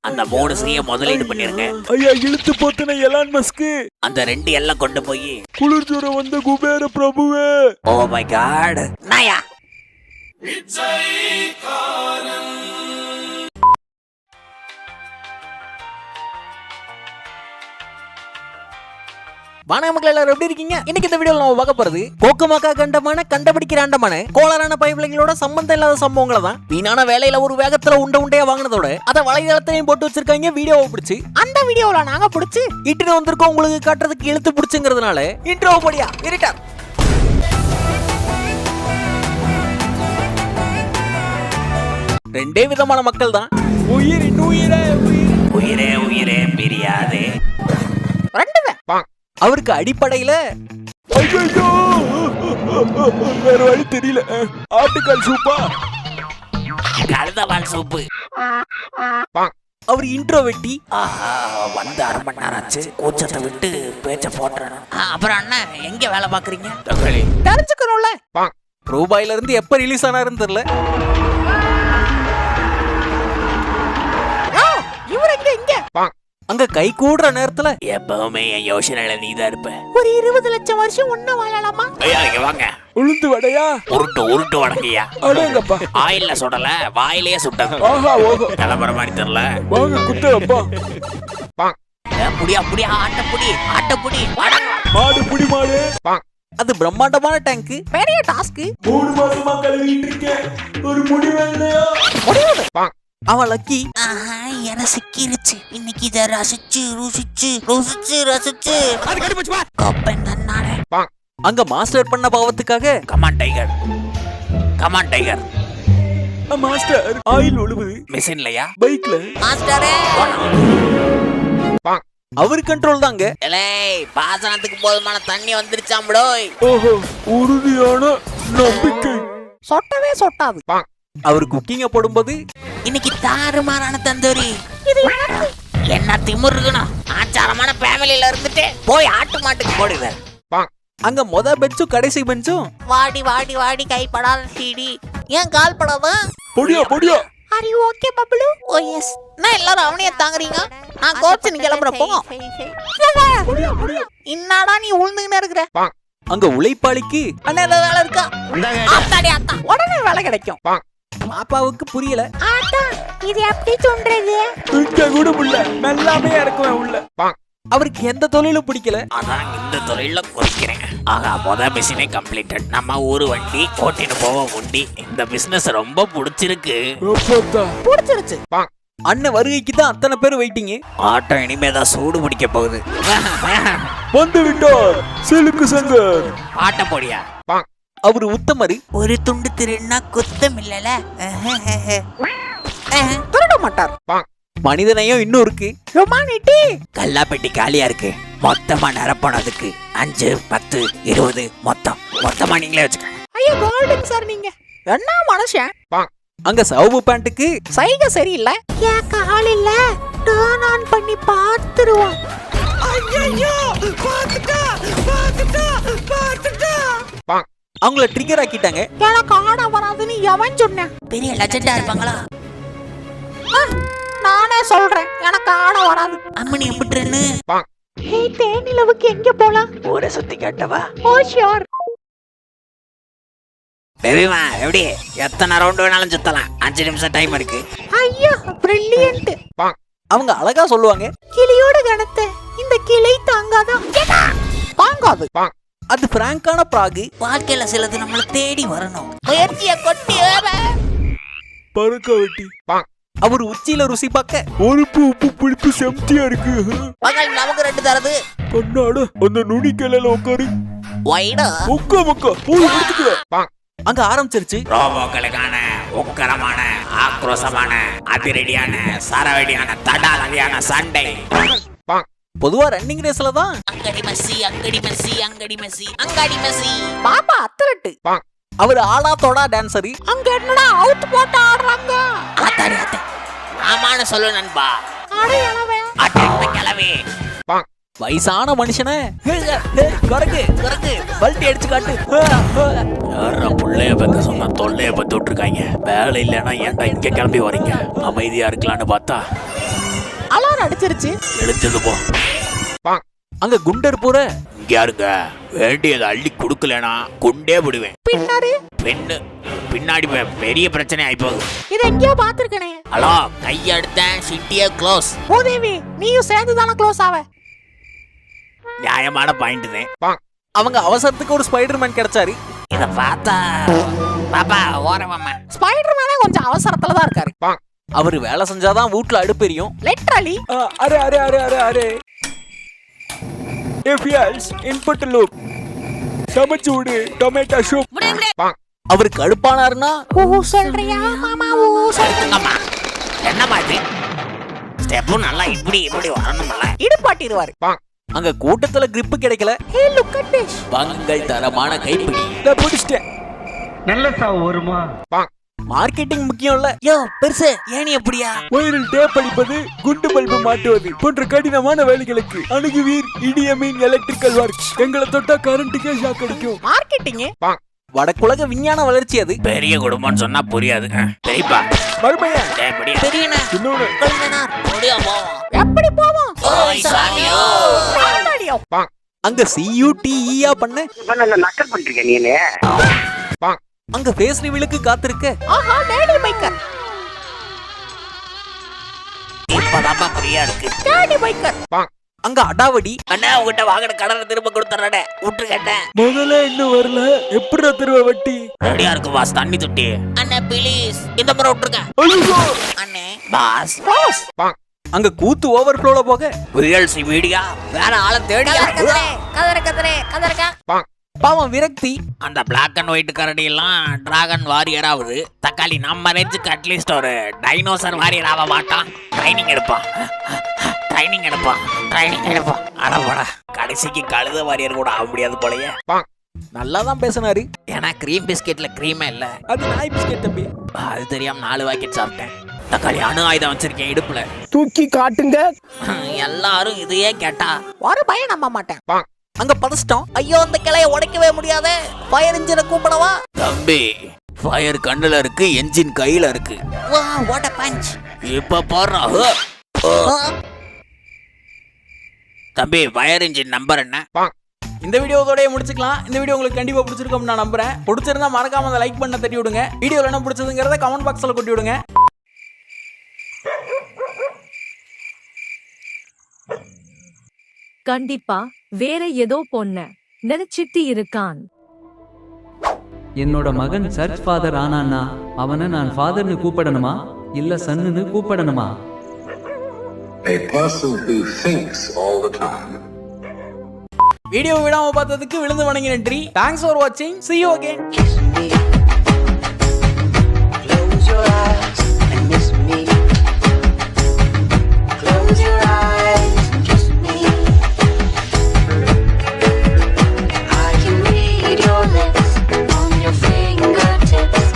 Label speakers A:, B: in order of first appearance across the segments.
A: அந்த 3 சீய முதலீடு பண்ணிருங்க.
B: ஐயா இழுத்து போத்துன எலான் மஸ்க்.
A: அந்த 2 எல்லாம் கொண்டு போய்
B: குளிர் ஜுரம் வந்த குபேர பிரபுவே.
A: Oh my god. நாயா
C: வணக்கம் எல்லாரும், எப்படி இருக்கீங்க? இன்னைக்கு இந்த வீடியோல நம்ம பார்க்க போறது கோக்குமாக்கா கண்டமான கண்டுபிடிக்கிற அண்டமான கோளாறான பைப்லைங்களோட சம்பந்தம் இல்லாத சம்பவங்களை தான். வீணான வேலையில ஒரு வேகத்துல உண்டையா வாங்கினதோட அதை வலைதளத்தையும் போட்டு வச்சிருக்காங்க. வீடியோவை பிடிச்சி அந்த வீடியோல நாங்க பிடிச்சி இட்டுன்னு வந்திருக்கோம் உங்களுக்கு காட்டுறதுக்கு இழுத்து பிடிச்சுங்கிறதுனால இன்ட்ரோ படியா இருட்டா. ரெண்டே விதமான மக்கள் தான்.
B: உயிர் உயிரே
A: உயிரே உயிரே பிரியாதே.
C: அவருக்கு அடிப்படையில
B: ஐயோ வேற வழி தெரியல. ஆட்டுக்கால் சூப்பா,
A: கழுதவால் சூப்பு.
C: அவர் இன்ட்ரோ வெட்டி
A: வந்து 1/2 மணி நேரம் ஆச்சு. கூச்சத்தை விட்டு பேச்ச போட்டுறேன். அப்புறம் அண்ணன் எங்க வேலை பாக்குறீங்க?
C: தெரிஞ்சுக்கணும்ல. ரூபாயில இருந்து எப்ப ரிலீஸ் ஆனாருன்னு தெரியல. இவர் எங்க அங்க கை கூடுற நேரத்துல
A: எப்பவுமே என் யோசனையில நீதான் இருப்ப.
C: ஒரு 20 லட்சம் வருஷம் ஒண்ணு வாழலாமா?
A: ஐயா இங்க வாங்க.
B: உளுந்து வடையா?
A: உருட்டு வடங்கையா.
B: அடேங்கப்பா.
A: ஆயில்ல சுடல, வாயிலேயே சுட்டது.
B: ஆஹா ஓஹோ.
A: கிளம்புற மாதிரி தெரியல.
B: வாங்க குத்தப்பா.
A: புடியா ஆட்டப்புடி
B: மாடு புடி மாடு.
C: அது பிரம்மாண்டமான டேங்க், பெரிய டாஸ்க்.
B: 3 மாசமா கழுவிட்டு இருக்கேன், ஒரு முடிவு இல்லையா?
C: அவன் லக்கி.
A: என சிக்கிருச்சு. இன்னைக்கு இதை ரசிச்சு கப்பன் தன்னாலே.
C: அங்க மாஸ்டர் பண்ண பாவத்துக்காக
A: கமான் டைகர்
B: மாஸ்டர் ஆயில் ஒழுகுது
A: மிஷின்லயா
B: பைக்ல.
A: மாஸ்டரே
C: அவர் கண்ட்ரோல் தாங்க.
A: பாசனத்துக்கு போதுமான தண்ணி வந்துருச்சாம்படோய்.
B: ஓஹோ, உறுதியான நம்பிக்கை.
C: சொட்டவே சொட்டாது. அவர் குக்கிங்க போடும்போது
A: இன்னைக்கு தாறுமாறான தந்தூரி. என்ன திமிரு இருக்கணும்? ஆச்சாரமான ஃபேமிலில இருந்துட்டு போய் ஆட்டு மாட்டுக்கு போடுவேன்.
C: அங்க பெஞ்சும் கடைசி பெஞ்சும்
A: வாடி கைப்படாத சீடி. ஏன் கால் படாதா?
B: பொடியா
A: are you okay Bablu? Oh yes. நான் எல்லாரும் அவனையே தாங்குறீங்க. நான் கோச்சு நீ கிளம்புறப்போ என்னடா நீ உழுந்துகிட்டே இருக்கிற?
C: அங்க உழைப்பாளிக்கு
A: அண்ணா வேலை இருக்கா? ஆத்தா
C: உடனே வேலை கிடைக்கும். பாப்பாவுக்கு புரியல.
A: ஆத்தா இது எப்படி சொல்றது?
B: இங்க கூட புள்ள நல்லாமே இறக்குவேன் உள்ள.
C: அவருக்கு எந்த தொழிலும் பிடிக்கல.
A: அதான் இந்த தொழில குறிக்கிறேன். ஆகா, மிஷினே கம்ப்ளீட்டட். நம்ம ஊரு வண்டி ஓட்டிட்டு போவோம் வண்டி. இந்த பிசினஸ் ரொம்ப பிடிச்சிருக்கு.
C: பிடிச்சிருச்சு. அண்ணன் வருகைக்கு தான் அத்தனை பேர் வெயிட்டிங்.
A: ஆட்டம் இனிமேதான் சூடு பிடிக்க போகுது.
B: வந்து விட்டார் சிலுக்கு சங்கர்.
A: ஆட்டம் போடியா.
C: அவரு உத்தமரு.
A: ஒரு துண்டு திருன்னா குத்தம் இல்லல.
C: திருட மாட்டார். மனிதனையும் இன்னும் இருக்கு.
A: ரொமானிட்டி. கல்லாப்பெட்டி காலியா இருக்கு. மொத்தமா நிரப்பனதுக்கு 5, 10, 20 மொத்தமா நீங்களே வச்சுக்க.
C: ஐயோ கோல்டன் சார், நீங்க என்ன மனுஷன்? அங்க சவுபு பேண்ட்டுக்கு சைகை சரியில்லை.
A: கேக்க ஆள் இல்ல. டர்ன் ஆன் பண்ணி பாத்துருவோம்.
C: ஐயோ பாத்துட்டா. அவங்கள ட்ரிகர் ஆக்கிட்டாங்க.
A: எனக்கு ஆட வராதுன்னு எவன் சொன்ன? பெரிய லெஜெண்டா இருப்பாங்களா? நானே சொல்றேன், எனக்கு ஆட வராது. அம்மனி எம்பிட்டுன்னு. ஹே தேனிலவுக்கு எங்க போலாம்? ஊரை சுத்தி காட்டவா? ஓ ஷியோர். பேபிமா எப்படி? எத்தனை ரவுண்ட் வேணாலும் சுத்தலாம். 5 நிமிஷம் டைம் இருக்கு. ஐயோ பிரில்லியன்ட்.
C: அவங்க அழகா சொல்லுவாங்க.
A: கிளியோட கணத்தை இந்த கிளை தாங்காதா?
C: தாங்காது. அது பிராங்கான பிராகு.
A: வாழ்க்கையில சிலது நம்மள தேடி வரணும். முயற்சியை கொட்டி
B: பறக்க வெட்டி.
C: அவர் உச்சியில ருசி பார்க்க
B: ஒருப்பு உப்பு புளிப்பு செம்தியா இருக்கு.
A: பகல் நமக்கு 2 தரது.
B: பொண்ணாட அந்த நுனிக்கலையில உட்காரு.
A: வைடா
B: மக்கா போய் எடுத்துக்க.
C: அங்க ஆரம்பிச்சிருச்சு.
A: ரோபோக்களுக்கான உக்கரமான ஆக்ரோஷமான அதிரடியான சரவடியான தடாலடியான சண்டை.
C: பொதுவா ரன்னிங் ரேஸ்ல தான்
A: அங்கடி மெஸ்ஸி
C: பாப்பா அத்லெட். அவர் ஆளா தோடா டான்சர்.
A: அங்க என்னடா அவுட் போட்டு ஆடுறாங்க. ஆத்தாடி ஆமான்னு சொல்லு நண்பா. அடே கிளவே.
C: வயசான மனுஷனை குரங்கு பல்ட்டி அடிச்சு காட்டு.
A: யாரும் புள்ளைய பத்த சொன்னா தொல்லைய பத்து விட்டுருக்காங்க. வேலை இல்லைன்னா ஏன்டா இங்க கிளம்பி வரீங்க? அமைதியா இருக்கலான்னு பார்த்தா
C: டமான்னு அடிச்சிருச்சு.
A: எடுத்தது போ.
C: அங்க குண்டர் பூர
A: இங்க யாருங்க வேண்டியதை அள்ளி கொடுக்கலனா குண்டே விடுவேன்.
C: பின்னாடி
A: பெண்ணு பின்னாடி பெரிய பிரச்சனை ஆயிப்போகுது.
C: இத எங்கேயோ பாத்துருக்கனே.
A: ஹலோ கையெடுத்தேன் சிட்டியே க்ளோஸ்.
C: பூதேவி நீயும் சேர்ந்து தானே க்ளோஸ் ஆவ.
A: நியாயமான பாயிண்ட் தான்.
C: அவங்க அவசரத்துக்கு ஒரு ஸ்பைடர்மேன் கிடைச்சாரு.
A: இத பார்த்தா பாப்பா ஓரமாமா
C: ஸ்பைடர்மேனே கொஞ்சம் அவசரத்துல தான் இருக்காரு. அவரு வேலை செஞ்சாதான் வீட்ல அடுப்பெரியும். லிட்டரலி.
B: அரே அரே அரே அரே அரே எஃபியல்ஸ் இன்புட் லூப் சமைச்சு விடு டொமேட்டோ சூப்.
C: அவரு கடுப்பானாருன்னா ஓ சொல்றியா மாமா ஓ
A: எடுத்துங்கம்மா. என்னம்மா இது ஸ்டெப்பும் நல்லா இப்படி இப்படி வரணும்ல.
C: இடுப்பாட்டிடுவாரு. அங்க கூட்டத்துல கிரிப் கிடைக்கல. ஹே லுக் அட் திஸ். பங்கள் தரமான கைப்பிடி.
B: நான் பிடிச்சிட்டேன்.
D: நல்ல சாவு வருமா?
C: மார்க்கெட்டிங் முக்கியம் இல்ல. யோ பெருசு ஏனி எப்படியா?
B: ஒயரில் டேப் அடிப்பது குண்டு பல்பு மாட்டுவது போன்ற கடினமான வேலைகளுக்கு அணுகுவீர் இடியமீன் எலக்ட்ரிக்கல் ஒர்க்ஸ். எங்களை தொட்டா கரண்ட்டுக்கே ஷாக் அடிக்கும்.
C: மார்க்கெட்டிங் வடக்குலக விஞ்ஞான வளர்ச்சி அது.
A: பெரிய குடும்பம்னு சொன்னா புரியாது. பெரியப்பா
B: மறுமையா
C: தெரியனா
B: இன்னொன்னு
C: எப்படி போவோம்? அங்க CUTEயா பண்ண
D: நக்கல் பண்றீங்க நீனே.
C: அங்க ஃபேஸ் ரிவீலுக்கு காத்திருக்க. ஆஹா லேடி பைக்கர்.
A: இப்பதாப்பா ஃப்ரீயா இருக்கு.
C: Lady biker. அங்க அடாவடி.
A: அண்ணா உங்ககிட்ட வாங்கின கடனை திரும்ப கொடுத்துறேன். விட்டு கேட்டேன்.
B: முதல்ல இன்னும் வரல. எப்படி திரும்ப வட்டி
A: ரெடியா இருக்கு பாஸ். தண்ணி தொட்டி அண்ணா ப்ளீஸ் இந்த முறை விட்டுருங்க அண்ணே. பாஸ்
C: அங்க கூத்து ஓவர்ஃப்ளோல போக
A: VLC வீடியா வேற ஆளை தேடியா.
C: பாவம் விரக்தி.
A: அந்த பிளாக் அண்ட் ஒயிட் கரடி எல்லாம் டிராகன் வாரியர் ஆகுது. தக்காளி நம்ம ரேஞ்சுக்கு அட்லீஸ்ட் ஒரு டைனோசர் வாரியர் ஆக மாட்டான். ட்ரைனிங் எடுப்பான். அடப்படா கடைசிக்கு கழுத வாரியர் கூட ஆக முடியாது போலயே.
C: நல்லா தான் பேசினாரு.
A: ஏன்னா கிரீம் பிஸ்கெட்ல கிரீமே இல்ல.
C: அது நாய் பிஸ்கெட் தம்பி.
A: அது தெரியாம 4 பாக்கெட் சாப்பிட்டேன். தக்காளி அணு ஆயுதம் வச்சிருக்கேன் இடுப்புல.
B: தூக்கி காட்டுங்க.
A: எல்லாரும் இதையே கேட்டா
C: ஒரு பையன் நம்ப மாட்டேன். அங்க பதஷ்டம். ஐயோ அந்த கிளைய உடைக்கவே முடியாத. ஃபயர் இன்ஜினை கூப்பிடவா?
A: தம்பி ஃபயர் கண்ணுல இருக்கு, என்ஜின் கையில இருக்கு.
C: வா வாட் a punch.
A: இப்ப பாரு. தம்பி ஃபயர் இன்ஜின் நம்பர் என்ன?
C: இந்த வீடியோவோடய முடிச்சுக்கலாம். இந்த வீடியோ உங்களுக்கு கண்டிப்பா பிடிச்சிருக்கும் நான் நம்புறேன். பிடிச்சிருந்தா மறக்காம அந்த லைக் பண்ண தட்டி விடுங்க. வீடியோல என்ன பிடிச்சதுங்கறத கமெண்ட் பாக்ஸ்ல கொட்டி விடுங்க.
E: கண்டிப்பா வேற ஏதோ பொண்ண நினைச்சிட்டு இருக்கான்.
F: என்னோட மகன் சர்ச் ஃபாதர் ஆனான்னா அவனை நான் ஃபாதர்னு கூப்பிடணுமா இல்ல சன்னுன்னு கூப்பிடணுமா?
G: A person who thinks all the time.
C: Video விடாம பார்த்ததுக்கு விழுந்து வணங்கி நன்றி. தேங்க்ஸ் ஃபார் வாட்சிங். See you again.
H: Close your eyes and miss me. Close your eyes and kiss me. I can read your lips on your fingertips.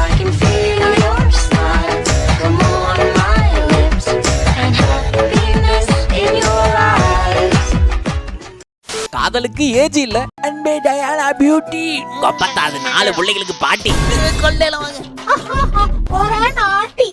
H: I can feel your smile come on my lips and happiness in your eyes.
C: காதலுக்கு age இல்ல. அன்பே Diana beauty.
A: கொப்பத்தா அது 4 பிள்ளைகளுக்கு பாட்டி.
C: கொல்லேல வாங்க. ஒரே நாட்டி.